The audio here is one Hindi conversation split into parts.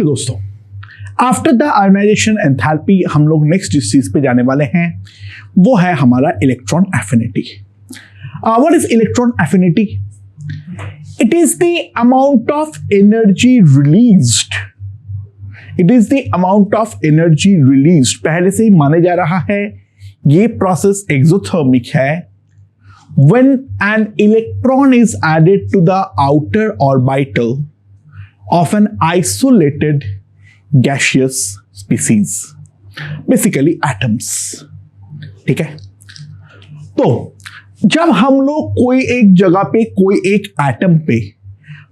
ओके दोस्तों, आफ्टर द आयोनाइजेशन एंथैल्पी हम लोग नेक्स्ट जिस चीज पे जाने वाले हैं वो है हमारा electron affinity. What is electron affinity? It is the amount of energy released. It is the amount of energy released. पहले से ही माने जा रहा है ये प्रोसेस एक्सोथर्मिक है। When an electron is added to the outer orbital of an isolated gaseous species, basically atoms, ठीक है। तो जब हम लोग कोई एक जगह पे कोई एक एटम पे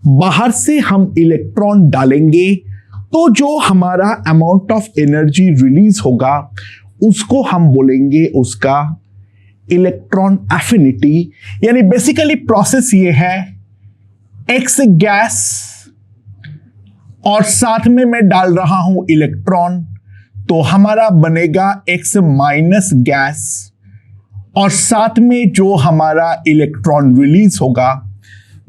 बाहर से हम इलेक्ट्रॉन डालेंगे तो जो हमारा अमाउंट ऑफ एनर्जी रिलीज होगा उसको हम बोलेंगे उसका इलेक्ट्रॉन एफिनिटी। यानी बेसिकली प्रोसेस ये है, एक्स गैस और साथ में मैं डाल रहा हूं इलेक्ट्रॉन, तो हमारा बनेगा एक्स माइनस गैस और साथ में जो हमारा इलेक्ट्रॉन रिलीज होगा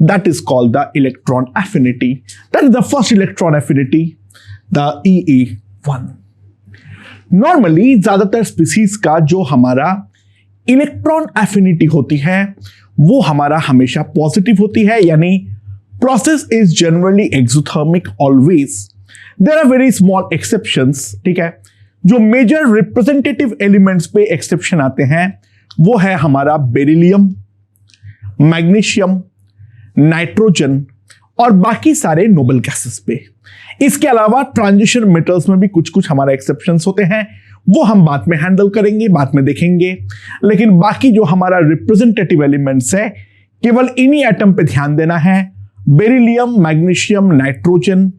that is called the electron affinity. That is the first electron affinity, the EE1। Normally ज्यादातर स्पीसीज का जो हमारा इलेक्ट्रॉन एफिनिटी होती है वो हमारा हमेशा पॉजिटिव होती है, यानी process is generally exothermic always. There are very small exceptions, ठीक है। जो मेजर रिप्रेजेंटेटिव एलिमेंट्स पे एक्सेप्शन आते हैं वो है हमारा बेरिलियम, मैग्नीशियम, नाइट्रोजन और बाकी सारे नोबल गैसेस पे। इसके अलावा ट्रांजिशन मेटल्स में भी कुछ कुछ हमारा एक्सेप्शंस होते हैं, वो हम बाद में हैंडल करेंगे, बाद में देखेंगे। लेकिन बाकी जो हमारा रिप्रेजेंटेटिव एलिमेंट्स है केवल इन्हीं एटम पे ध्यान देना है। बेरिलियम, मैग्नीशियम, नाइट्रोजन,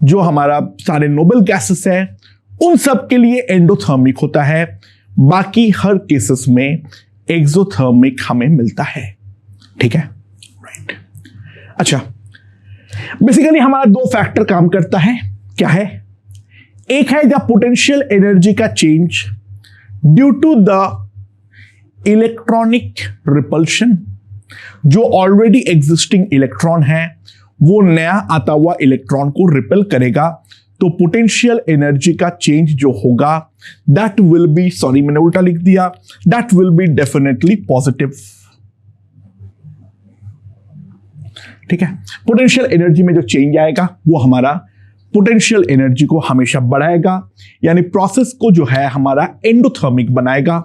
जो हमारा सारे नोबल गैसेस है उन सब के लिए एंडोथर्मिक होता है, बाकी हर केसेस में एक्सोथर्मिक हमें मिलता है, ठीक है, राइट। अच्छा, बेसिकली हमारा दो फैक्टर काम करता है। क्या है? एक है द पोटेंशियल एनर्जी का change due to the electronic repulsion. जो ऑलरेडी एग्जिस्टिंग इलेक्ट्रॉन है वो नया आता हुआ इलेक्ट्रॉन को रिपेल करेगा, तो पोटेंशियल एनर्जी का चेंज जो होगा दैट विल बी, सॉरी मैंने उल्टा लिख दिया, that will be definitely positive, ठीक है। पोटेंशियल एनर्जी में जो चेंज आएगा वो हमारा पोटेंशियल एनर्जी को हमेशा बढ़ाएगा, यानी प्रोसेस को जो है हमारा एंडोथर्मिक बनाएगा।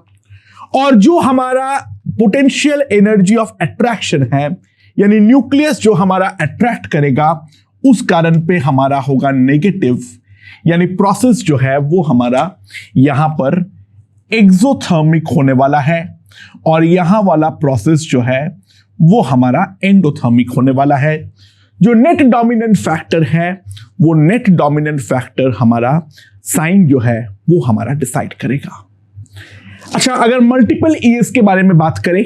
और जो हमारा पोटेंशियल एनर्जी ऑफ अट्रैक्शन है, यानी न्यूक्लियस जो हमारा अट्रैक्ट करेगा, उस कारण पे हमारा होगा नेगेटिव, यानी प्रोसेस जो है वो हमारा यहां पर एक्सोथर्मिक होने वाला है और यहां वाला प्रोसेस जो है वो हमारा एंडोथर्मिक होने वाला है। जो नेट डोमिनेंट फैक्टर है वो नेट डोमिनेंट फैक्टर हमारा साइन जो है वो हमारा डिसाइड करेगा। अच्छा, अगर मल्टीपल ES के बारे में बात करें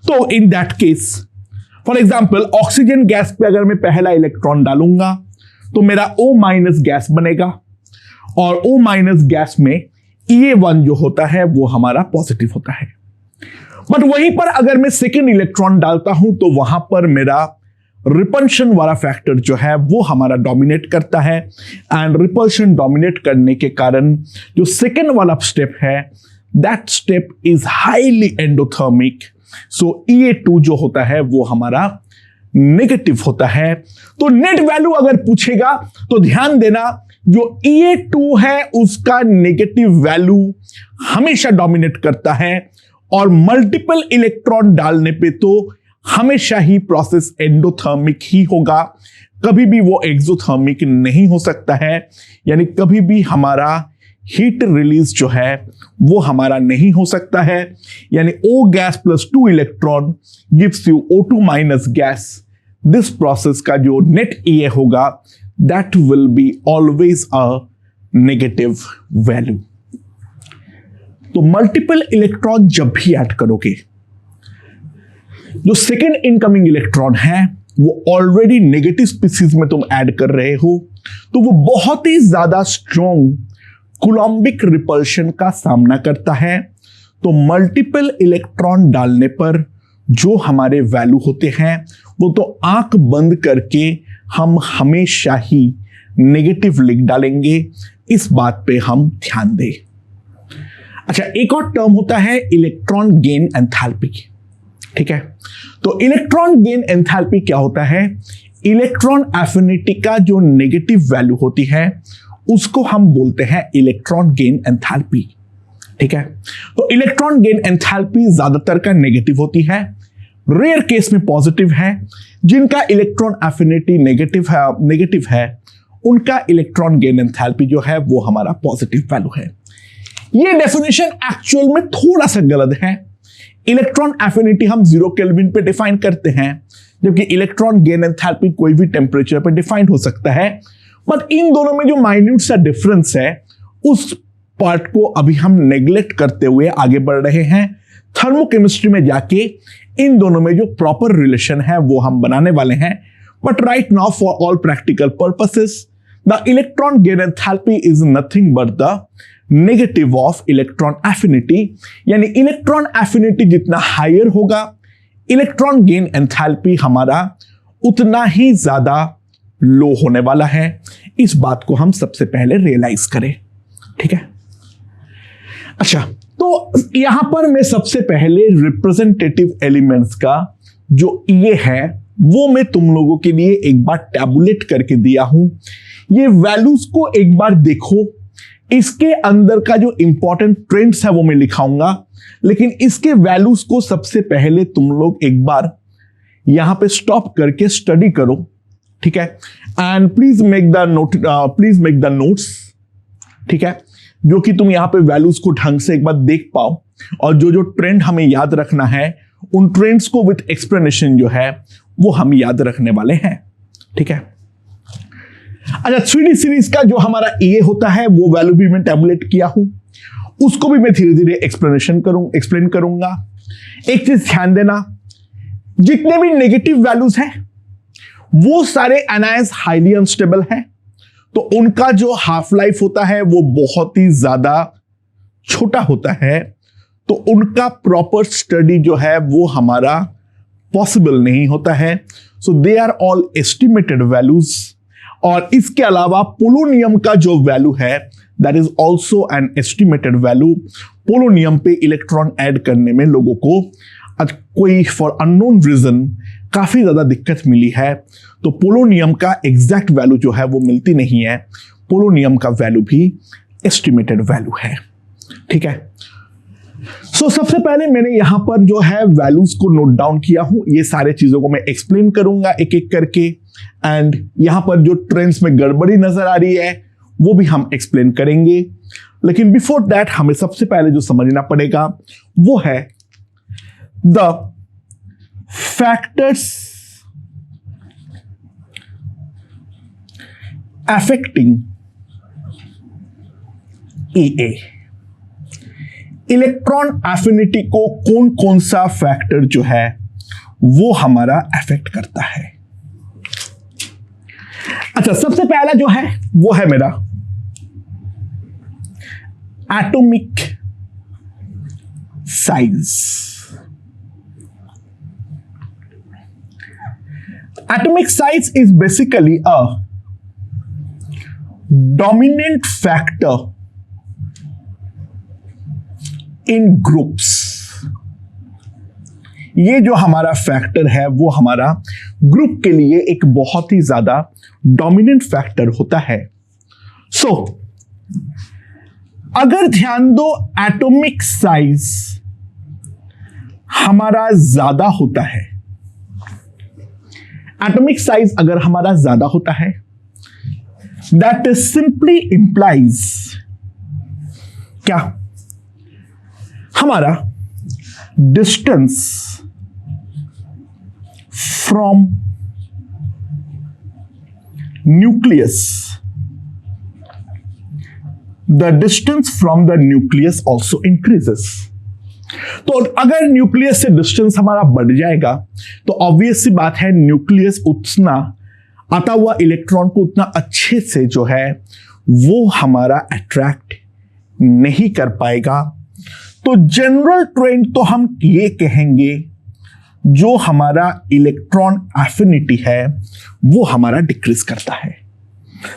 तो in that case for example oxygen gas पे अगर मैं पहला इलेक्ट्रॉन डालूंगा तो मेरा O- गैस बनेगा और O- गैस में EA1 जो होता है वो हमारा पॉजिटिव होता है। बट वहीं पर अगर मैं सेकेंड इलेक्ट्रॉन डालता हूं तो वहां पर मेरा रिपल्शन वाला फैक्टर जो है वो हमारा डोमिनेट करता है, एंड रिपल्शन डोमिनेट करने के कारण जो सेकेंड वाला स्टेप है that step is highly endothermic. So EA2 जो होता है वो हमारा नेगेटिव होता है। तो नेट वैल्यू अगर पूछेगा तो ध्यान देना, जो EA2 है उसका नेगेटिव वैल्यू हमेशा डोमिनेट करता है और मल्टीपल इलेक्ट्रॉन डालने पे तो हमेशा ही प्रोसेस एंडोथर्मिक ही होगा, कभी भी वो एक्सोथर्मिक नहीं हो सकता है। यानी कभी भी हमारा हीट रिलीज जो है वो हमारा नहीं हो सकता है। यानी O gas plus 2 electron gives you O2- gas. This process का जो नेट EA होगा that will be always a negative value. तो मल्टीपल इलेक्ट्रॉन जब भी ऐड करोगे, जो सेकेंड इनकमिंग इलेक्ट्रॉन है वो ऑलरेडी नेगेटिव स्पीसीज में तुम ऐड कर रहे हो, तो वो बहुत ही ज्यादा स्ट्रॉन्ग कूलॉम्बिक रिपल्शन का सामना करता है। तो मल्टीपल इलेक्ट्रॉन डालने पर जो हमारे वैल्यू होते हैं वो तो आंख बंद करके हम हमेशा ही नेगेटिव लिख डालेंगे, इस बात पे हम ध्यान दें। अच्छा, एक और टर्म होता है इलेक्ट्रॉन गेन एंथैल्पी। ठीक है, तो इलेक्ट्रॉन गेन एंथैल्पी क्या होता है? इलेक्ट्रॉन एफिनिटी का जो नेगेटिव वैल्यू होती है उसको हम बोलते हैं इलेक्ट्रॉन गेन एंथैल्पी। ठीक है, तो इलेक्ट्रॉन गेन एंथैल्पी ज्यादातर का नेगेटिव होती है, रेयर केस में पॉजिटिव है। जिनका इलेक्ट्रॉन एफिनिटी नेगेटिव है उनका इलेक्ट्रॉन गेन एंथैल्पी जो है वो हमारा पॉजिटिव वैल्यू है। ये डेफिनेशन एक्चुअल में थोड़ा सा गलत है। इलेक्ट्रॉन एफिनिटी हम 0 केल्विन पे डिफाइन करते हैं, जबकि इलेक्ट्रॉन गेन एंथैल्पी कोई भी टेम्परेचर पे डिफाइन हो सकता है। बट इन दोनों में जो माइन्यूट सा डिफरेंस है उस पार्ट को अभी हम नेग्लेक्ट करते हुए आगे बढ़ रहे हैं। थर्मोकेमिस्ट्री में जाके इन दोनों में जो प्रॉपर रिलेशन है वो हम बनाने वाले हैं। But right now for all practical purposes the electron gain enthalpy is nothing but the negative of electron affinity, यानी इलेक्ट्रॉन एफिनिटी जितना हायर होगा इलेक्ट्रॉन गेन एंथैल्पी हमारा उतना ही ज्यादा लो होने वाला है। इस बात को हम सबसे पहले रियलाइज करें। ठीक है, अच्छा, तो यहां पर मैं सबसे पहले रिप्रेजेंटेटिव एलिमेंट्स का जो ये है वो मैं तुम लोगों के लिए एक बार टैबुलेट करके दिया हूं। ये वैल्यूज को एक बार देखो, इसके अंदर का जो इंपॉर्टेंट ट्रेंड्स है वो मैं लिखाऊंगा, लेकिन इसके वैल्यूज को सबसे पहले तुम लोग एक बार यहां पे स्टॉप करके स्टडी करो। ठीक है, and please make the notes. ठीक है, जो कि तुम यहां पे वैल्यूज को ढंग से एक बार देख पाओ, और जो जो ट्रेंड हमें याद रखना है उन ट्रेंड्स को विथ एक्सप्लेनेशन जो है वो हम याद रखने वाले हैं। ठीक है, अच्छा, 3D सीरीज का जो हमारा ए होता है वो वैल्यू भी मैं टैबुलेट किया हूं, उसको भी मैं धीरे धीरे एक्सप्लेन करूंगा। एक चीज ध्यान देना, जितने भी नेगेटिव वैल्यूज हैं वो सारे एनायंस हाईली अनस्टेबल हैं, तो उनका जो हाफ लाइफ होता है वो बहुत ही ज्यादा छोटा होता है, तो उनका प्रॉपर स्टडी जो है वो हमारा पॉसिबल नहीं होता है। So they are all estimated values. और इसके अलावा पोलोनियम का जो वैल्यू है that is also an estimated value. Polonium पे इलेक्ट्रॉन ऐड करने में लोगों को कोई फॉर अननोन रीजन काफी ज्यादा दिक्कत मिली है, तो पोलोनियम का एग्जैक्ट वैल्यू जो है वो मिलती नहीं है। पोलोनियम का वैल्यू भी एस्टिमेटेड वैल्यू है। ठीक है, सो सबसे पहले मैंने यहां पर जो है वैल्यूज को नोट डाउन किया हूं। ये सारे चीजों को मैं एक्सप्लेन करूंगा एक एक करके, एंड यहां पर जो ट्रेंड्स में गड़बड़ी नजर आ रही है वो भी हम एक्सप्लेन करेंगे। लेकिन बिफोर दैट हमें सबसे पहले जो समझना पड़ेगा वो है the factors affecting EA. Electron affinity को कौन कौन सा फैक्टर जो है वो हमारा अफेक्ट करता है। अच्छा, सबसे पहला जो है वो है मेरा atomic size. Atomic size is basically a dominant factor in groups. ये जो हमारा फैक्टर है वो हमारा ग्रुप के लिए एक बहुत ही ज्यादा डोमिनेंट फैक्टर होता है। सो अगर ध्यान दो, एटॉमिक साइज हमारा ज्यादा होता है, एटॉमिक साइज अगर हमारा ज्यादा होता है दैट सिंपली इंप्लाइज क्या, हमारा distance from nucleus, the distance from the nucleus also increases. तो अगर न्यूक्लियस से डिस्टेंस हमारा बढ़ जाएगा तो ऑब्वियस सी बात है न्यूक्लियस उतना आता हुआ इलेक्ट्रॉन को उतना अच्छे से जो है वो हमारा अट्रैक्ट नहीं कर पाएगा। तो जनरल ट्रेंड तो हम ये कहेंगे जो हमारा इलेक्ट्रॉन एफिनिटी है वो हमारा डिक्रीज करता है।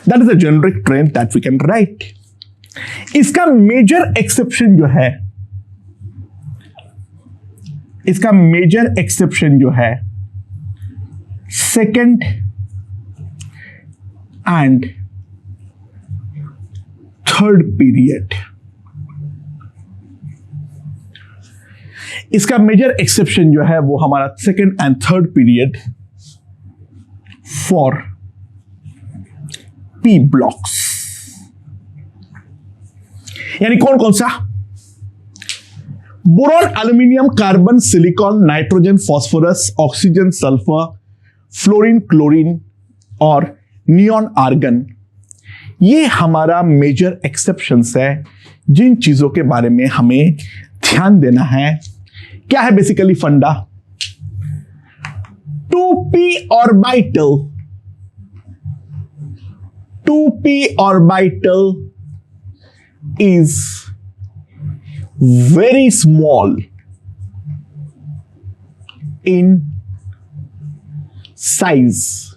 That is a generic trend that we can write. इसका मेजर एक्सेप्शन जो है सेकेंड एंड थर्ड पीरियड। इसका मेजर एक्सेप्शन जो है वो हमारा second and third period for P blocks. यानी कौन कौन सा? Boron, aluminium, carbon, silicon, nitrogen, phosphorus, oxygen, sulphur, fluorine, chlorine और नियॉन आर्गन। ये हमारा मेजर एक्सेप्शंस है जिन चीजों के बारे में हमें ध्यान देना है। क्या है बेसिकली फंडा? 2p orbital is very small in size.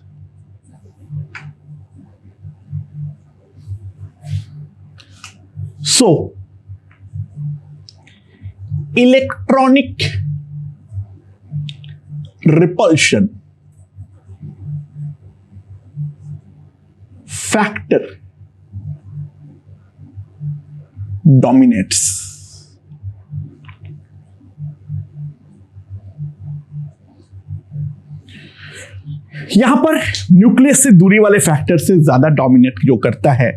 So, electronic repulsion factor dominates. यहां पर न्यूक्लियस से दूरी वाले फैक्टर से ज्यादा डोमिनेट जो करता है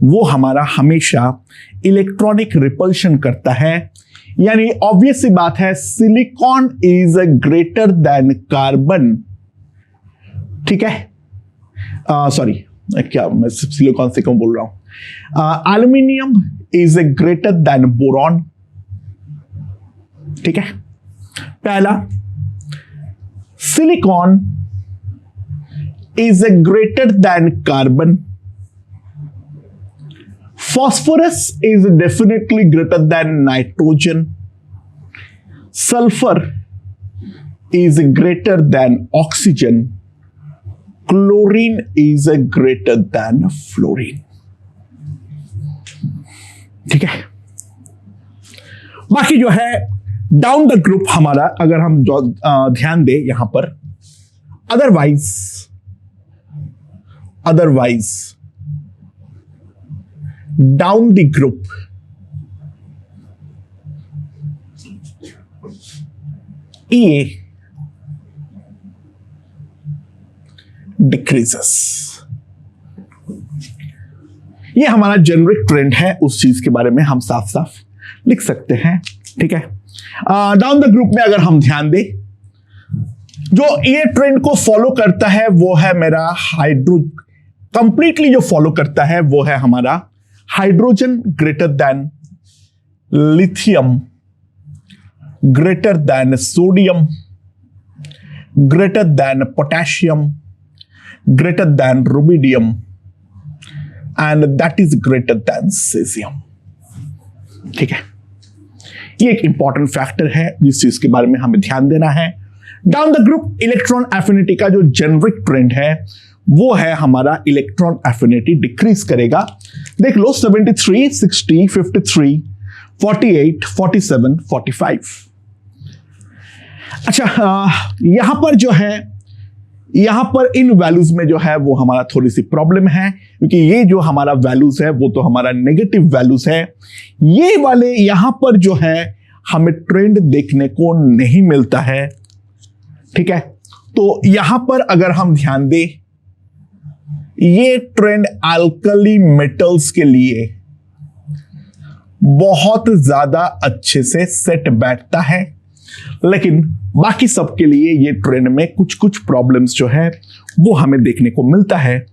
वो हमारा हमेशा इलेक्ट्रॉनिक रिपल्शन करता है। यानी ऑब्वियस सी बात है, silicon is greater than carbon. ठीक है, सॉरी क्या मैं सिलिकॉन से क्यों बोल रहा हूं? Aluminium is greater then boron. ठीक है, पहला silicon is greater than carbon. Phosphorus is definitely greater than nitrogen. Sulfur is greater than oxygen. Chlorine is greater than fluorine. ठीक है, बाकी जो है डाउन द ग्रुप हमारा अगर हम ध्यान दें यहां पर, otherwise down the group EA decreases। ये हमारा जेनरिक ट्रेंड है, उस चीज के बारे में हम साफ साफ लिख सकते हैं। ठीक है, डाउन द ग्रुप में अगर हम ध्यान दें, जो ये ट्रेंड को फॉलो करता है वो है मेरा कंप्लीटली जो फॉलो करता है वो है हमारा hydrogen greater than lithium, greater than sodium, greater than potassium, greater than rubidium and that is greater then caesium. ठीक है, ये एक इंपॉर्टेंट फैक्टर है जिस चीज के बारे में हमें ध्यान देना है। Down the group electron affinity का जो जेनरिक ट्रेंड है वो है हमारा इलेक्ट्रॉन एफिनिटी डिक्रीज करेगा। देख लो 73, 60, 53, 48, 47, 45। अच्छा, यहां पर जो है, यहां पर इन वैल्यूज में जो है वो हमारा थोड़ी सी प्रॉब्लम है, क्योंकि ये जो हमारा वैल्यूज है वो तो हमारा नेगेटिव वैल्यूज है। ये वाले यहां पर जो है हमें ट्रेंड देखने को नहीं मिलता है। ठीक है, तो यहां पर अगर हम ध्यान दें, ये ट्रेंड अल्कली मेटल्स के लिए बहुत ज्यादा अच्छे से सेट बैठता है, लेकिन बाकी सब के लिए ये ट्रेंड में कुछ कुछ प्रॉब्लम्स जो है वो हमें देखने को मिलता है,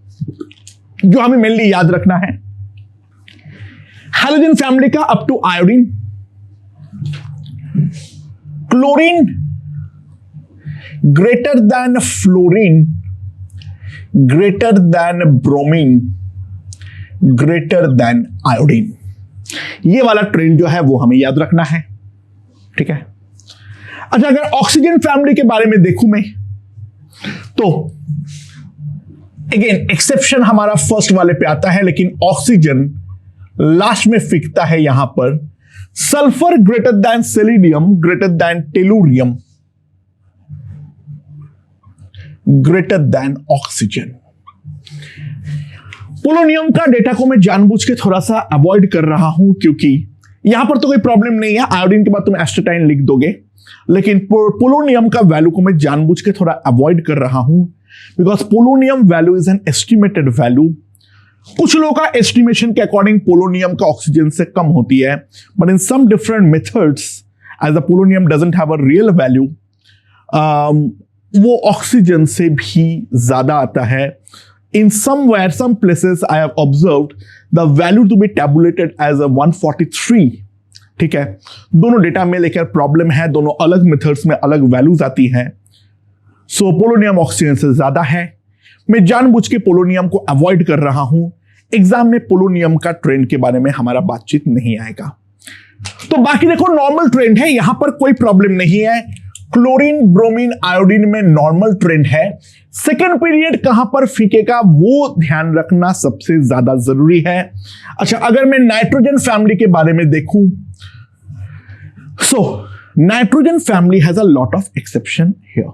जो हमें मेनली याद रखना है। हैलोजन फैमिली का up to iodine, chlorine greater than fluorine, greater than bromine, greater than iodine. ये वाला ट्रेंड जो है वो हमें याद रखना है। ठीक है, अच्छा, अगर ऑक्सीजन फैमिली के बारे में देखूं मैं, तो अगेन एक्सेप्शन हमारा फर्स्ट वाले पे आता है, लेकिन ऑक्सीजन लास्ट में फिकता है यहां पर। Sulphur greater than selenium greater than tellurium greater than oxygen. Polonium का डेटा को मैं जानबूझ के थोड़ा सा अवॉइड कर रहा हूं, क्योंकि यहां पर तो कोई प्रॉब्लम नहीं है, आयोडीन के बाद तुम एस्टेटाइन लिख दोगे, लेकिन पोलोनियम का वैल्यू को मैं जानबूझ के थोड़ा अवॉइड कर रहा हूं, because polonium value is an estimated value. कुछ लोगों का एस्टिमेशन के अकॉर्डिंग पोलोनियम का ऑक्सीजन से कम होती है, but in some different methods as the polonium doesn't have a real value, वो ऑक्सीजन से भी ज्यादा आता है। In somewhere, some places I have observed the value to be tabulated as a 143. ठीक है, दोनों डेटा में लेकर प्रॉब्लम है, दोनों अलग मेथड्स में अलग वैल्यूज आती हैं। सो पोलोनियम ऑक्सीजन से ज्यादा है। मैं जानबूझ के पोलोनियम को अवॉइड कर रहा हूं। एग्जाम में पोलोनियम का ट्रेंड के बारे में हमारा बातचीत नहीं आएगा। तो बाकी देखो नॉर्मल ट्रेंड है, यहां पर कोई प्रॉब्लम नहीं है। क्लोरीन ब्रोमीन आयोडीन में नॉर्मल ट्रेंड है। सेकेंड पीरियड कहां पर फीकेगा वो ध्यान रखना सबसे ज्यादा जरूरी है। अच्छा, अगर मैं नाइट्रोजन फैमिली के बारे में देखूं, so nitrogen family has a lot of exception here.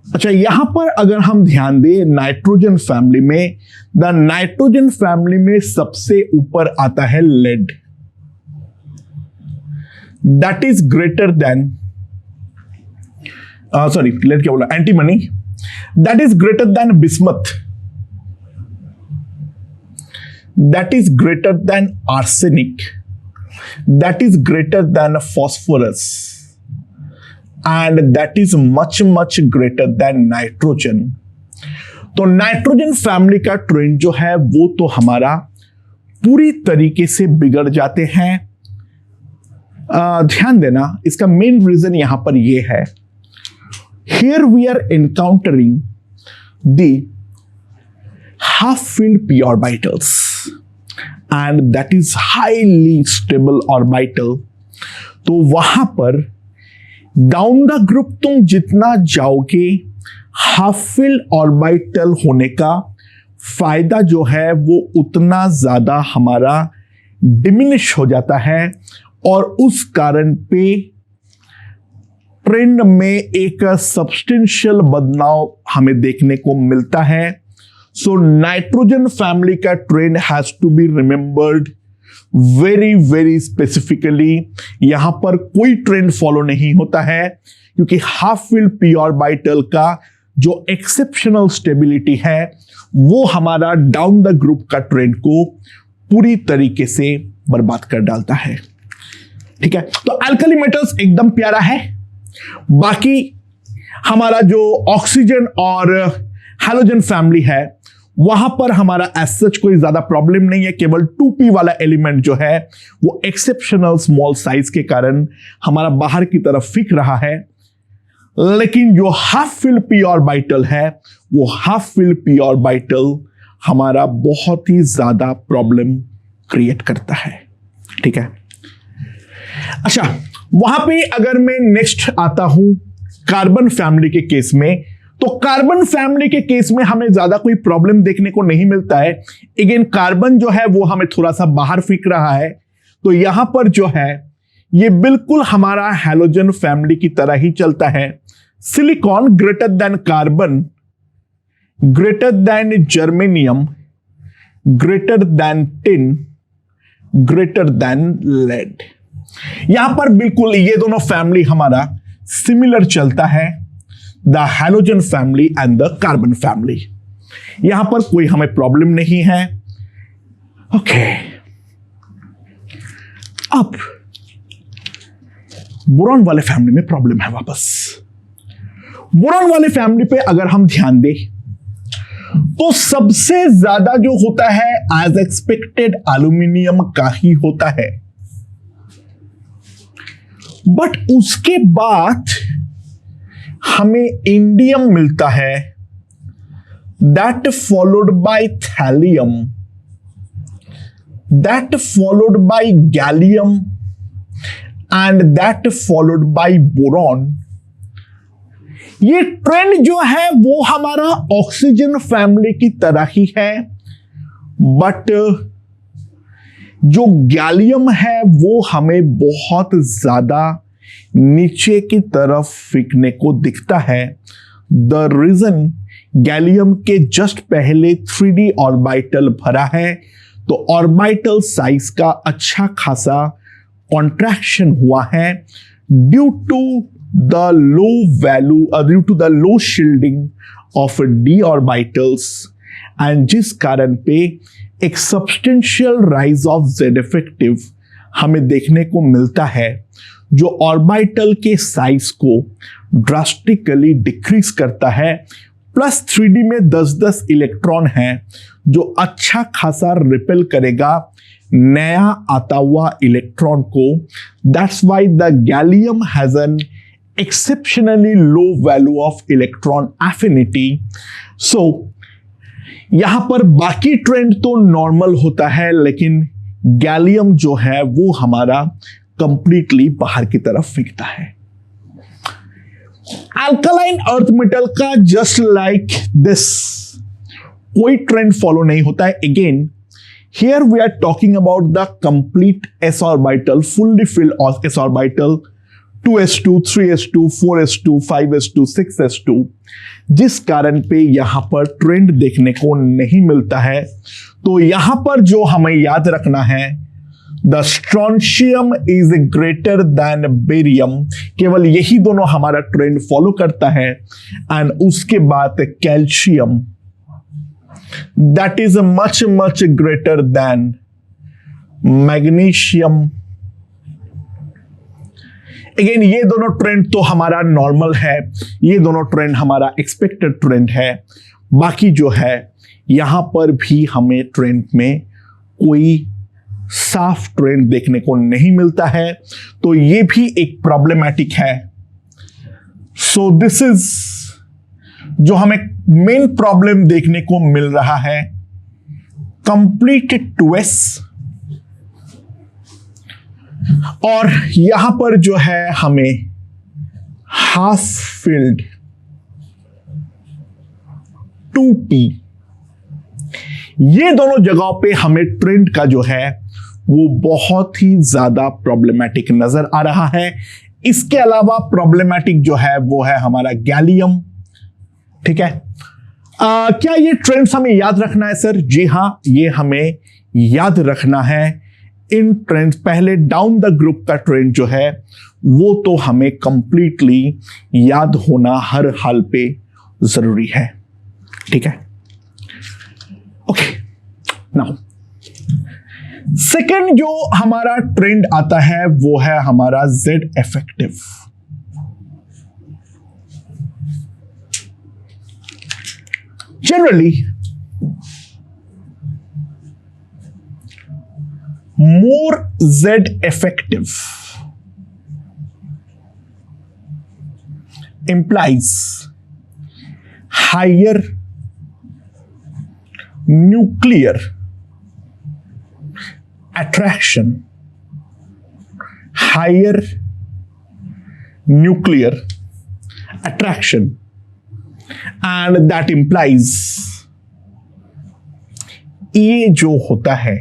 अच्छा, यहां पर अगर हम ध्यान दें नाइट्रोजन फैमिली में, द नाइट्रोजन फैमिली में सबसे ऊपर आता है lead, that is greater than sorry lead क्या बोला, antimony, that is greater than bismuth, that is greater than arsenic, that is greater than phosphorus, and that is much much greater than nitrogen. तो नाइट्रोजन फैमिली का ट्रेंड जो है वो तो हमारा पूरी तरीके से बिगड़ जाते हैं। ध्यान देना, इसका मेन रीजन यहां पर यह है, here we are encountering the half-filled p orbitals and that is highly stable orbital। तो वहां पर डाउन द ग्रुप तुम जितना जाओगे, हाफ फिल ऑर्बिटल होने का फायदा जो है वो उतना ज्यादा हमारा डिमिनिश हो जाता है, और उस कारण पे ट्रेंड में एक सब्सटेंशियल बदलाव हमें देखने को मिलता है। सो नाइट्रोजन फैमिली का trend has to be remembered very very specifically. यहां पर कोई ट्रेंड फॉलो नहीं होता है, क्योंकि हाफ फिल्ड पी ऑर्बिटल का जो एक्सेप्शनल स्टेबिलिटी है वो हमारा डाउन द ग्रुप का ट्रेंड को पूरी तरीके से बर्बाद कर डालता है। ठीक है, तो अल्कली मेटल्स एकदम प्यारा है। बाकी हमारा जो ऑक्सीजन और हैलोजन फैमिली है वहां पर हमारा एज सच कोई ज्यादा प्रॉब्लम नहीं है, केवल 2p वाला एलिमेंट जो है वो एक्सेप्शनल स्मॉल साइज के कारण हमारा बाहर की तरफ फिक रहा है। लेकिन जो हाफ फिल पी ऑर्बिटल है वो हाफ फिल पी ऑर्बिटल हमारा बहुत ही ज्यादा प्रॉब्लम क्रिएट करता है। ठीक है, अच्छा वहां पे अगर मैं नेक्स्ट आता हूं कार्बन फैमिली के केस में, तो कार्बन फैमिली के केस में हमें ज्यादा कोई प्रॉब्लम देखने को नहीं मिलता है। अगेन कार्बन जो है वो हमें थोड़ा सा बाहर फिक रहा है, तो यहां पर जो है ये बिल्कुल हमारा हैलोजन फैमिली की तरह ही चलता है। Silicon greater than carbon, greater than germanium, greater than tin, greater than lead. यहां पर बिल्कुल ये दोनों फैमिली हमारा सिमिलर चलता है, the halogen family and the carbon family. यहां पर कोई हमें प्रॉब्लम नहीं है। ओके, अब बोरॉन वाले फैमिली में प्रॉब्लम है। वापस बोरॉन वाले फैमिली पे अगर हम ध्यान दें तो सबसे ज्यादा जो होता है एज एक्सपेक्टेड एल्यूमिनियम का ही होता है, बट उसके बाद हमें इंडियम मिलता है, that followed bye thallium, that followed bye gallium and that followed bye boron. ये ट्रेंड जो है वो हमारा ऑक्सीजन फैमिली की तरह ही है, बट जो गैलियम है वो हमें बहुत ज्यादा नीचे की तरफ फेंकने को दिखता है। द रीजन, गैलियम के जस्ट पहले 3D ऑर्बिटल भरा है, तो ऑर्बिटल साइज का अच्छा खासा कॉन्ट्रैक्शन हुआ है due to the low value, due to the low shielding of d orbitals, and जिस कारण पे एक substantial rise of Z effective हमें देखने को मिलता है, जो ऑर्बिटल के साइज को ड्रास्टिकली डिक्रीज करता है। प्लस 3D में 10-10 इलेक्ट्रॉन है जो अच्छा खासा रिपेल करेगा नया आता हुआ इलेक्ट्रॉन को। That's why the gallium has an exceptionally low value of electron affinity. So यहां पर बाकी ट्रेंड तो नॉर्मल होता है, लेकिन गैलियम जो है वो हमारा कंप्लीटली बाहर की तरफ फेंकता है। अल्कलाइन अर्थ मेटल का जस्ट लाइक दिस कोई ट्रेंड फॉलो नहीं होता है। Again here we are talking about the complete s orbital, fully filled s orbital, 2s2, 3s2, 4s2, 5s2, 6s2, जिस कारण पे यहां पर ट्रेंड देखने को नहीं मिलता है। तो यहां पर जो हमें याद रखना है, the strontium is greater then barium, केवल यही दोनों हमारा ट्रेंड फॉलो करता है। एंड उसके बाद calcium, that is much much greater then magnesium. Again ये दोनों ट्रेंड तो हमारा नॉर्मल है, ये दोनों ट्रेंड हमारा एक्सपेक्टेड ट्रेंड है। बाकी जो है यहां पर भी हमें ट्रेंड में कोई साफ ट्रेंड देखने को नहीं मिलता है, तो ये भी एक प्रॉब्लमैटिक है। सो दिस इज जो हमें मेन प्रॉब्लम देखने को मिल रहा है, कंप्लीट 2s, और यहां पर जो है हमें हाफ फील्ड 2p, ये दोनों जगहों पे हमें ट्रेंड का जो है वो बहुत ही ज्यादा प्रॉब्लमैटिक नजर आ रहा है। इसके अलावा प्रॉब्लमैटिक जो है वो है हमारा गैलियम। ठीक है, क्या ये ट्रेंड्स हमें याद रखना है सर? जी हां, ये हमें याद रखना है। इन ट्रेंड पहले डाउन द ग्रुप का ट्रेंड जो है वो तो हमें कंप्लीटली याद होना हर हाल पे जरूरी है। ठीक है, ओके। नाउ सेकंड जो हमारा ट्रेंड आता है वो है हमारा Z effective. Generally more Z effective implies higher nuclear attraction, higher nuclear attraction, and that implies ये जो होता है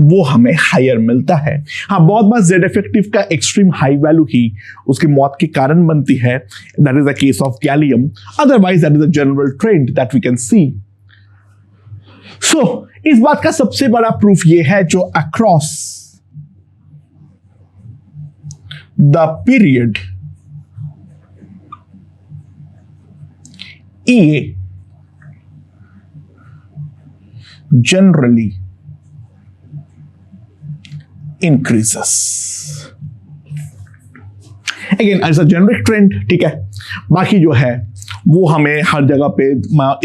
वो हमें हायर मिलता है। हाँ, बहुत बार Z इफेक्टिव का एक्सट्रीम हाई वैल्यू ही उसकी मौत के कारण बनती है। That is the case of gallium, otherwise that is a general trend that we can see. So इस बात का सबसे बड़ा प्रूफ ये है जो across the period E generally increases. Again, as a generic trend, ठीक है। बाकी जो है वो हमें हर जगह पे,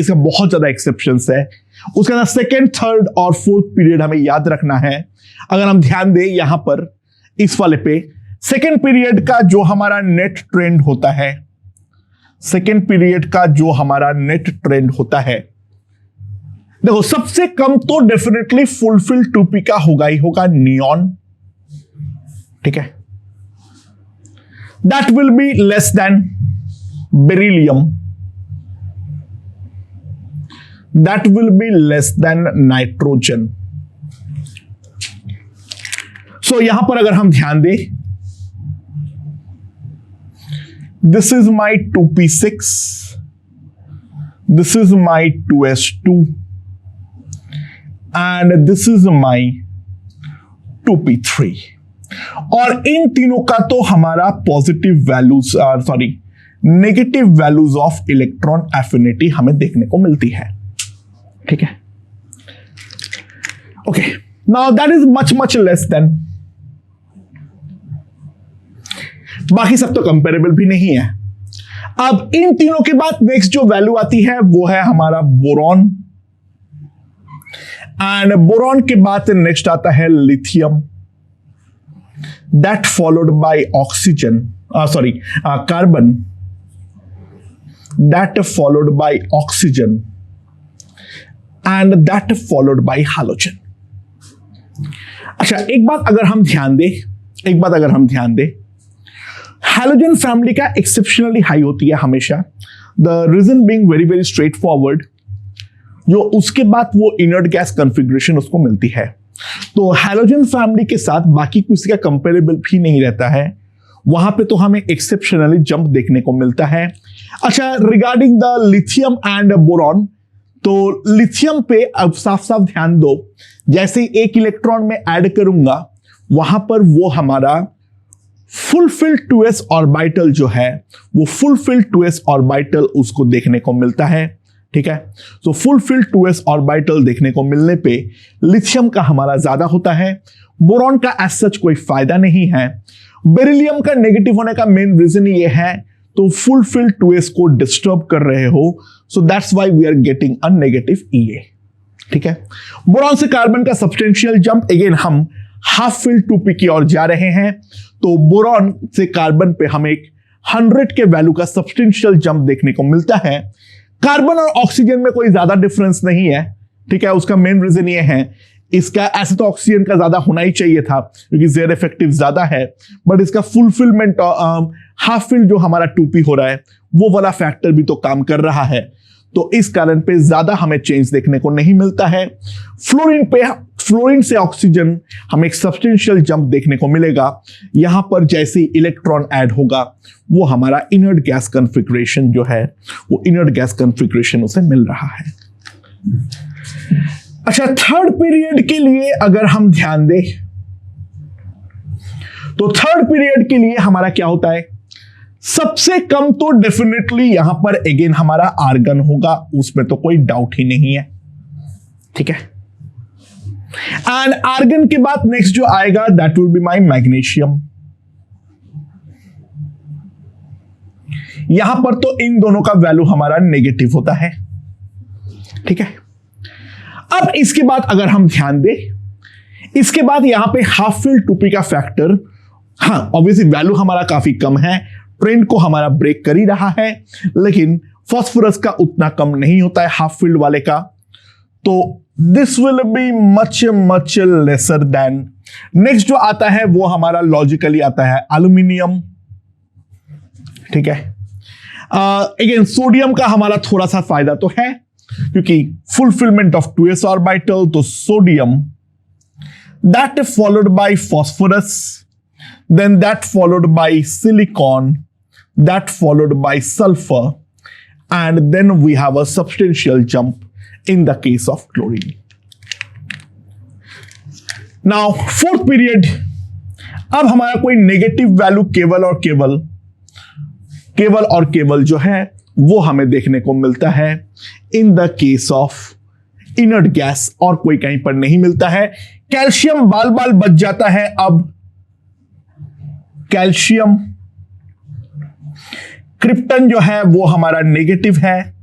इसका बहुत ज्यादा एक्सेप्शंस है। उसके अंदर सेकेंड, थर्ड और फोर्थ पीरियड हमें याद रखना है। अगर हम ध्यान दें यहां पर इस वाले पे, सेकेंड पीरियड का जो हमारा नेट ट्रेंड होता है, सेकेंड पीरियड का जो हमारा नेट ट्रेंड होता है, देखो सबसे कम तो डेफिनेटली फुलफिल 2p का होगा ही होगा, नियॉन। ठीक है, that will be less than beryllium, that will be less than nitrogen. So यहां पर अगर हम ध्यान दें, this is my 2p6, this is my 2s2, and this is my 2p3. और इन तीनों का तो हमारा positive values negative values of electron affinity हमें देखने को मिलती है. ठीक है, okay. Now that is much much less than. बाकी सब तो कंपेरेबल भी नहीं है. अब इन तीनों के बाद नेक्स्ट जो वैल्यू आती है वो है हमारा बोरॉन, एंड बोरॉन के बाद नेक्स्ट आता है lithium, that followed by oxygen, carbon, that followed by oxygen, and that followed by hydrogen. अच्छा, एक बात अगर हम ध्यान दें, हाइड्रोजन फैमिली का एक्सेप्शनली हाई होती है हमेशा. The reason being very very straightforward, जो उसके बाद वो इनर्ट गैस कॉन्फ़िगरेशन उसको मिलती है. तो हाइड्रोजन फैमिली के साथ बाकी किसी का कंपेरेबल भी नहीं रहता है. वहां पे तो हमें एक्सेप्शनली जंप देखने को मिलता है. अच्छा, regarding the lithium and boron, तो लिथियम पे अब साफ साफ ध्यान दो, जैसे एक इलेक्ट्रॉन में ऐड करूंगा वहां पर वो हमारा फुलफिल्ड 2s ऑर्बिटल जो है वो फुलफिल्ड 2s ऑर्बिटल उसको देखने को मिलता है. ठीक है, तो फुलफिल्ड 2s ऑर्बिटल देखने को मिलने पे लिथियम का हमारा ज्यादा होता है. बोरॉन का एज सच कोई फायदा नहीं है. बेरिलियम का नेगेटिव होने का मेन रीजन ये है, तो फुलफिल्ड 2s को डिस्टर्ब कर रहे हो, so that's why we are getting a negative EA. ठीक है, बोरॉन से कार्बन का सब्सटेंशियल जंप, अगेन हम हाफ फिल्ड 2p की ओर जा रहे हैं. तो बोरॉन से कार्बन पे हमें एक 100 के वैल्यू का सब्सटेंशियल जंप देखने को मिलता है. कार्बन और ऑक्सीजन में कोई ज्यादा डिफरेंस नहीं है. ठीक है, उसका मेन रीजन ये है, इसका ऐसे तो ऑक्सीजन का ज्यादा होना ही चाहिए था क्योंकि जेर इफेक्टिव ज्यादा है, बट इसका फुलफिलमेंट हाफ फिल्ड जो हमारा 2p हो रहा है वो वाला फैक्टर भी तो काम कर रहा है. तो इस कारण पे ज्यादा हमें चेंज देखने को नहीं मिलता है. फ्लोरीन से ऑक्सीजन हमें एक सब्सटेंशियल जंप देखने को मिलेगा. यहां पर जैसे इलेक्ट्रॉन ऐड होगा वो हमारा इनर्ट गैस कॉन्फ़िगरेशन जो है वो इनर्ट गैस कॉन्फ़िगरेशन उसे मिल रहा है. अच्छा, थर्ड पीरियड के लिए अगर हम ध्यान दें, तो थर्ड पीरियड के लिए हमारा क्या होता है, सबसे कम तो डेफिनेटली यहां पर अगेन हमारा आर्गन होगा, उसमें तो कोई डाउट ही नहीं है. ठीक है, एंड आर्गन के बाद नेक्स्ट जो आएगा that will be my magnesium. यहां पर तो इन दोनों का वैल्यू हमारा नेगेटिव होता है. ठीक है, अब इसके बाद अगर हम ध्यान दें, इसके बाद यहां पे हाफ फिल्ड 2p का फैक्टर, हाँ ऑब्वियसली वैल्यू हमारा काफी कम है, ट्रेंड को हमारा ब्रेक कर ही रहा है, लेकिन फास्फोरस का उतना कम नहीं होता है हाफ फील्ड वाले का. तो this will be much much lesser than. Next जो आता है वो हमारा लॉजिकली आता है एल्यूमिनियम. ठीक है, अगेन सोडियम का हमारा थोड़ा सा फायदा तो है क्योंकि फुलफिलमेंट ऑफ 2s ऑर्बिटल, तो sodium, that followed bye phosphorus, then that followed by silicon, that followed by sulfur, and then we have a substantial jump in the case of chlorine. Now fourth period, अब हमारा कोई नेगेटिव वैल्यू केवल और केवल जो है वो हमें देखने को मिलता है इन the case of inert gas, और कोई कहीं पर नहीं मिलता है. कैल्शियम बाल बाल बच जाता है. अब कैल्शियम, क्रिप्टन जो है वो हमारा नेगेटिव है.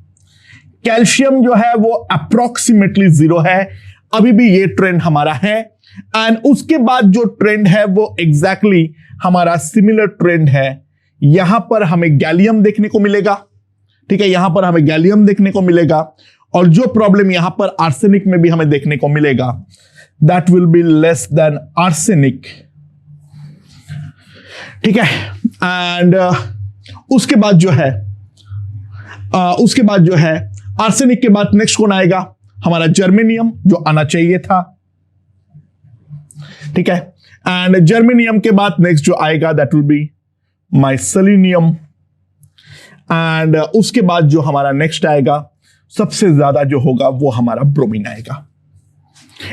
कैल्शियम जो है वो अप्रोक्सीमेटली 0 है. अभी भी ये ट्रेंड हमारा है. एंड उसके बाद जो ट्रेंड है वो एग्जैक्टली हमारा सिमिलर ट्रेंड है. यहां पर हमें गैलियम देखने को मिलेगा. ठीक है, यहां पर हमें गैलियम देखने को मिलेगा, और जो प्रॉब्लम यहां पर आर्सेनिक में भी हमें देखने को मिलेगा, that will be less than arsenic. ठीक है, एंड उसके बाद जो है उसके बाद जो है आर्सेनिक के बाद नेक्स्ट कौन आएगा, हमारा जर्मेनियम, जो आना चाहिए था, ठीक है। एंड जर्मेनियम के बाद नेक्स्ट जो आएगा that will be my selenium. And उसके बाद जो हमारा नेक्स्ट आएगा सबसे ज्यादा जो होगा वो हमारा ब्रोमीन आएगा।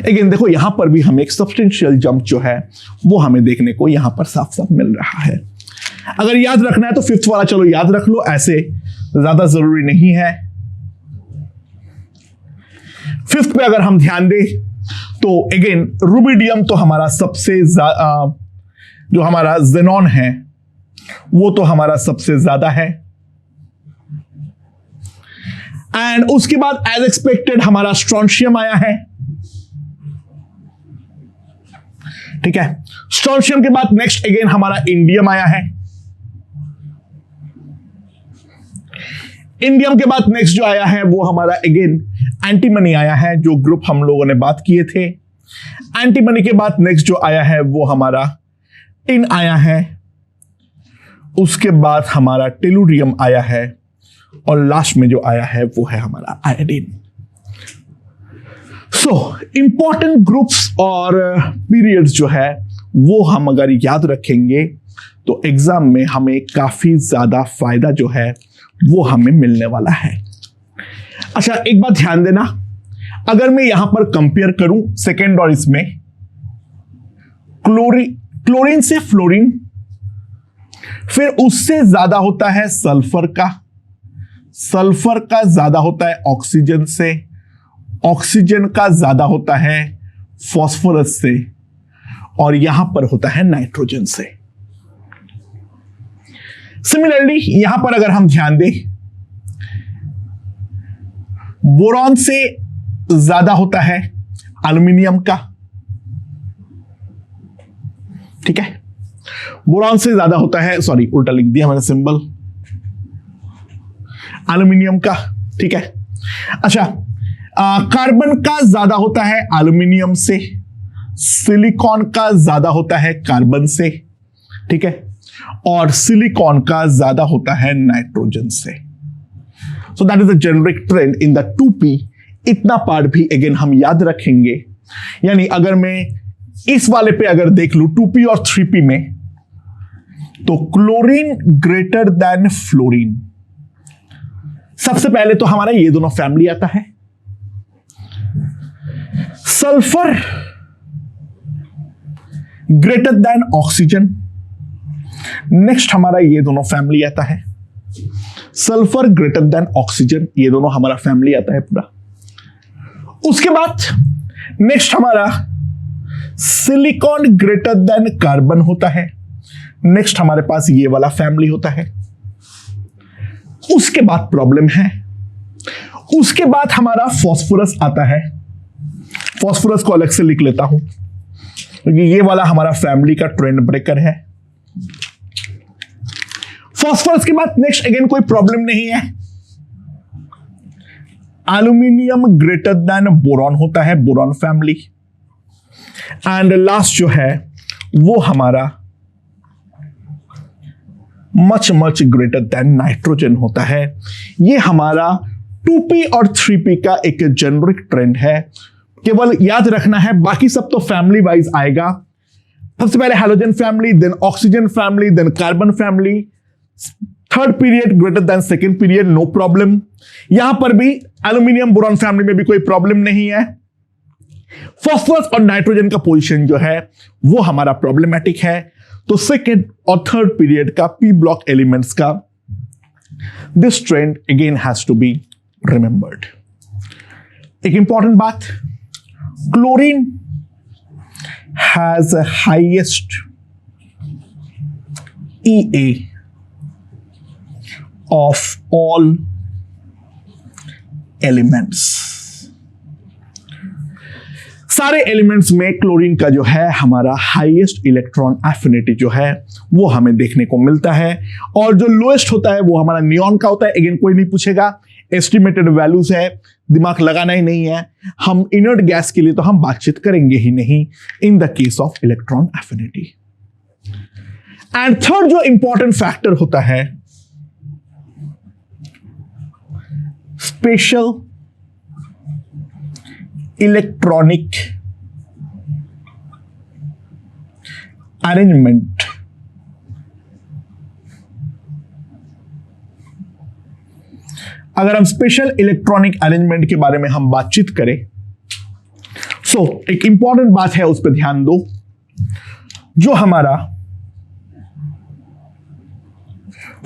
अगेन देखो यहां पर भी हमें एक सब्सटेंशियल जंप जो है वो हमें देखने को यहां पर साफ साफ मिल रहा है। अगर याद रखना है तो फिफ्थ वाला चलो याद रख लो, ऐसे ज्यादा जरूरी नहीं है। फिफ्थ पे अगर हम ध्यान दें तो अगेन रुबिडियम तो हमारा सबसे जो हमारा जेनॉन है वो तो हमारा सबसे ज्यादा है। एंड उसके बाद एज एक्सपेक्टेड हमारा स्ट्रोंशियम आया है, ठीक है। स्ट्रोंशियम के बाद नेक्स्ट अगेन हमारा इंडियम आया है। इंडियम के बाद नेक्स्ट जो आया है वो हमारा अगेन एंटीमनी आया है, जो ग्रुप हम लोगों ने बात किए थे। एंटीमनी के बाद नेक्स्ट जो आया है वो हमारा टिन आया है। उसके बाद हमारा टेलुरियम आया है और लास्ट में जो आया है वो है हमारा आयोडीन। सो इंपॉर्टेंट ग्रुप्स और पीरियड्स जो है वो हम अगर याद रखेंगे तो एग्जाम में हमें काफी ज्यादा फायदा जो है वो हमें मिलने वाला है। अच्छा एक बात ध्यान देना, अगर मैं यहां पर कंपेयर करूं सेकेंड और इसमें क्लोरीन से फ्लोरीन, फिर उससे ज्यादा होता है सल्फर का ज्यादा होता है ऑक्सीजन से, ऑक्सीजन का ज्यादा होता है फास्फोरस से, और यहां पर होता है नाइट्रोजन से। सिमिलरली यहां पर अगर हम ध्यान दें, बोरॉन से ज्यादा होता है एल्यूमिनियम का, ठीक है। बोरॉन से ज्यादा होता है, सॉरी उल्टा लिख दिया मैंने सिंबल, एल्यूमिनियम का, ठीक है। अच्छा कार्बन का ज्यादा होता है एल्यूमिनियम से, सिलिकॉन का ज्यादा होता है कार्बन से, ठीक है, और सिलिकॉन का ज्यादा होता है नाइट्रोजन से। So that is the generic trend in the 2p। इतना पार्ट भी अगेन हम याद रखेंगे, यानी अगर मैं इस वाले पे अगर देख लूं 2p और 3p में, तो क्लोरीन ग्रेटर देन फ्लोरीन, सबसे पहले तो हमारा ये दोनों फैमिली आता है। Sulphur greater than oxygen, next हमारा ये दोनों फैमिली आता है। सल्फर ग्रेटर देन ऑक्सीजन, ये दोनों हमारा फैमिली आता है पूरा। उसके बाद नेक्स्ट हमारा सिलिकॉन ग्रेटर देन कार्बन होता है, नेक्स्ट हमारे पास ये वाला फैमिली होता है। उसके बाद प्रॉब्लम है, उसके बाद हमारा फास्फोरस आता है। फास्फोरस को अलग से लिख लेता हूं क्योंकि ये वाला हमारा फैमिली का ट्रेंड ब्रेकर है। फास्फोरस के बाद नेक्स्ट अगेन कोई प्रॉब्लम नहीं है, एल्यूमिनियम ग्रेटर देन बोरॉन होता है, बोरॉन फैमिली। एंड लास्ट जो है वो हमारा मच ग्रेटर देन नाइट्रोजन होता है। ये हमारा 2p और 3p का एक जेनेरिक ट्रेंड है, केवल याद रखना है, बाकी सब तो फैमिली वाइज आएगा। सबसे पहले hydrogen family, then oxygen family, then carbon family, third period greater than second period, no problem. यहां पर भी एल्यूमिनियम बोरॉन फैमिली में भी कोई प्रॉब्लम नहीं है। फास्फोरस और नाइट्रोजन का पोजीशन जो है वो हमारा प्रॉब्लमेटिक है। तो सेकेंड और थर्ड पीरियड का पी ब्लॉक एलिमेंट्स का this trend again has to be remembered. एक इंपॉर्टेंट बात, chlorine has highest EA of all elements। सारे एलिमेंट्स में क्लोरीन का जो है हमारा हाईएस्ट इलेक्ट्रॉन एफिनिटी जो है वो हमें देखने को मिलता है, और जो लोएस्ट होता है वो हमारा नियॉन का होता है। अगेन कोई नहीं पूछेगा, एस्टिमेटेड वैल्यूज है, दिमाग लगाना ही नहीं है। हम इनर्ट गैस के लिए तो हम बातचीत करेंगे ही नहीं इन the case of electron affinity. And third जो इंपॉर्टेंट फैक्टर होता है स्पेशल इलेक्ट्रॉनिक अरेंजमेंट अगर हम स्पेशल इलेक्ट्रॉनिक अरेंजमेंट के बारे में हम बातचीत करें, एक इंपॉर्टेंट बात है, उस पर ध्यान दो। जो हमारा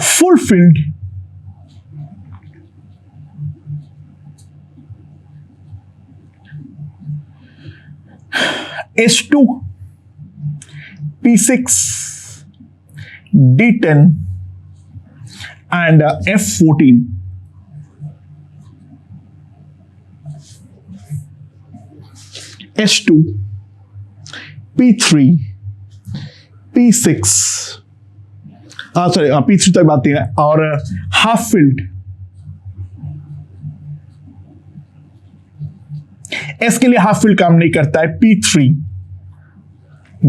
fulfilled H2 P6 D10 and F14 H2 P3 P6 P3 तक बात है, और हाफ फिल्ड एस के लिए हाफ फिल्ड काम नहीं करता है। P3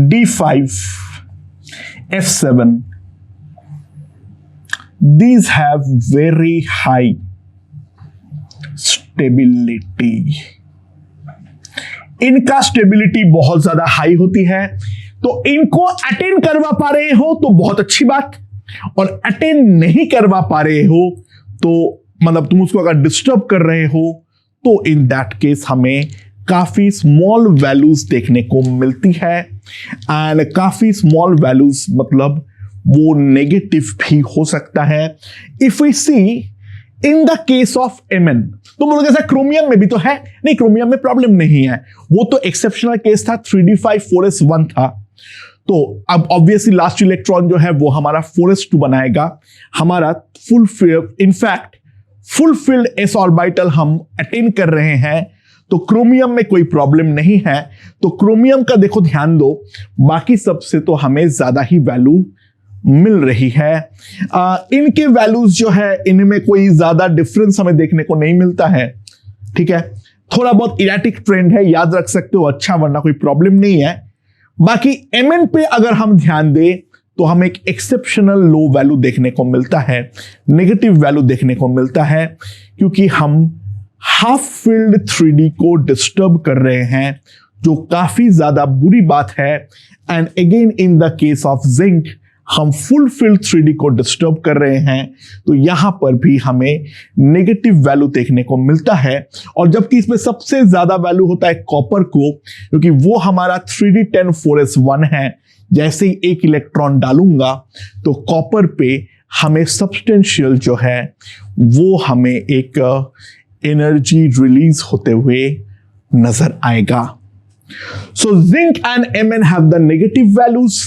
D5 F7 these have very high stability, इनका स्टेबिलिटी बहुत ज्यादा हाई होती है, तो इनको अटेन करवा पा रहे हो तो बहुत अच्छी बात, और अटेन नहीं करवा पा रहे हो तो मतलब तुम उसको अगर डिस्टर्ब कर रहे हो तो इन दैट केस हमें काफी स्मॉल वैल्यूज देखने को मिलती है, एंड काफी स्मॉल वैल्यूज मतलब वो नेगेटिव भी हो सकता है। If we see in the case of Mn, तो बोलोगे सर क्रोमियम में भी तो है, नहीं क्रोमियम में प्रॉब्लम नहीं है, वो तो एक्सेप्शनल केस था, 3d5 4s1 था, तो अब ऑब्वियसली लास्ट इलेक्ट्रॉन जो है वो हमारा 4s2 बनाएगा, हमारा in fact full field s orbital हम अटेन कर रहे हैं, तो क्रोमियम में कोई प्रॉब्लम नहीं है। तो क्रोमियम का देखो ध्यान दो, बाकी सबसे तो हमें ज्यादा ही वैल्यू मिल रही है। इनके वैल्यूज जो है इनमें कोई ज्यादा डिफरेंस हमें देखने को नहीं मिलता है, ठीक है, थोड़ा बहुत इरेटिक ट्रेंड है, याद रख सकते हो, अच्छा, वरना कोई प्रॉब्लम नहीं है। बाकी Mn पे अगर हम ध्यान दें तो हमें एक एक्सेप्शनल लो वैल्यू देखने को मिलता है, नेगेटिव वैल्यू देखने को मिलता है, क्योंकि हम हाफ फील्ड 3D को डिस्टर्ब कर रहे हैं, जो काफी ज्यादा बुरी बात है। And again in the case of zinc हम फुल फील्ड 3D को डिस्टर्ब कर रहे हैं, तो यहां पर भी हमें नेगेटिव वैल्यू देखने को मिलता है। और जबकि इसमें सबसे ज्यादा वैल्यू होता है कॉपर को, क्योंकि वो हमारा 3d10 4s1 है, जैसे ही एक इलेक्ट्रॉन डालूंगा तो कॉपर पे हमें सब्सटेंशियल जो है वो हमें एक एनर्जी रिलीज होते हुए नजर आएगा। So zinc and Mn have the negative values,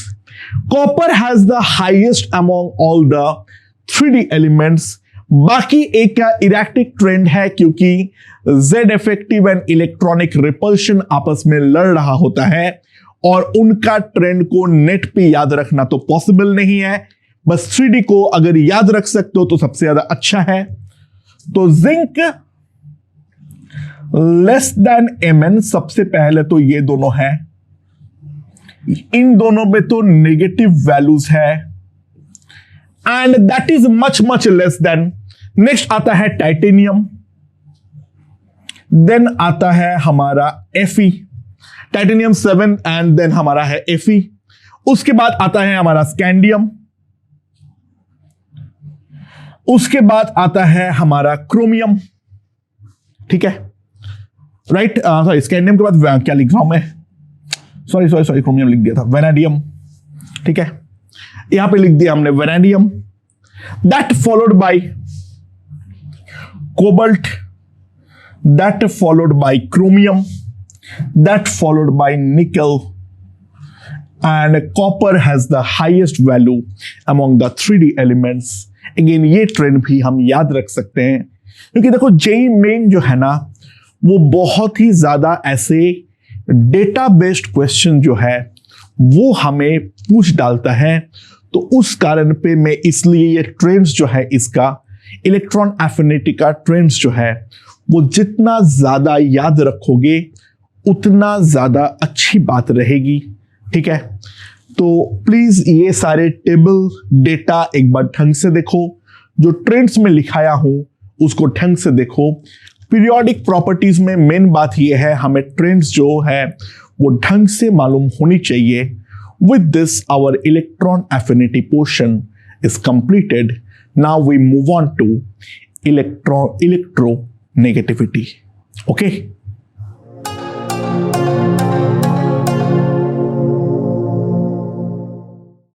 copper has the highest among all the 3D elements. बाकी एक का इरेक्टिक ट्रेंड है, क्योंकि Z effective and electronic repulsion आपस में लड़ रहा होता है, और उनका ट्रेंड को नेट पे याद रखना तो पॉसिबल नहीं है, बस 3D को अगर याद रख सकते हो तो सबसे ज्यादा अच्छा है। तो जिंक लेस देन Mn, सबसे पहले तो ये दोनों है, इन दोनों में तो नेगेटिव वैल्यूज है, and that is much much less than. Next आता है टाइटेनियम, देन आता है हमारा Fe, टाइटेनियम 7, एंड देन हमारा है Fe। उसके बाद आता है हमारा स्कैंडियम, उसके बाद आता है हमारा क्रोमियम, ठीक है, राइट, सॉरी स्कैंडियम के बाद क्या लिख रहा हूं मैं, सॉरी क्रोमियम लिख दिया था, वेनेडियम, ठीक है, यहां पे लिख दिया हमने vanadium, that followed bye cobalt, that followed bye chromium, that followed by nickel, and copper has the highest value among the 3D elements. Again ये ट्रेंड भी हम याद रख सकते हैं, क्योंकि देखो जेई मेन जो है ना वो बहुत ही ज्यादा ऐसे डेटा बेस्ड क्वेश्चन जो है वो हमें पूछ डालता है, तो उस कारण पे मैं इसलिए ये ट्रेंड्स जो है इसका इलेक्ट्रॉन एफिनिटी का ट्रेंड्स जो है वो जितना ज्यादा याद रखोगे उतना ज्यादा अच्छी बात रहेगी, ठीक है। तो प्लीज ये सारे टेबल डेटा एक बार ढंग से देखो, जो ट्रेंड्स में लिखाया हूं उसको ढंग से देखो। पीरियोडिक प्रॉपर्टीज में मेन बात यह है, हमें ट्रेंड्स जो है वो ढंग से मालूम होनी चाहिए। With this our electron affinity portion is completed. Now we move on to electronegativity. Okay.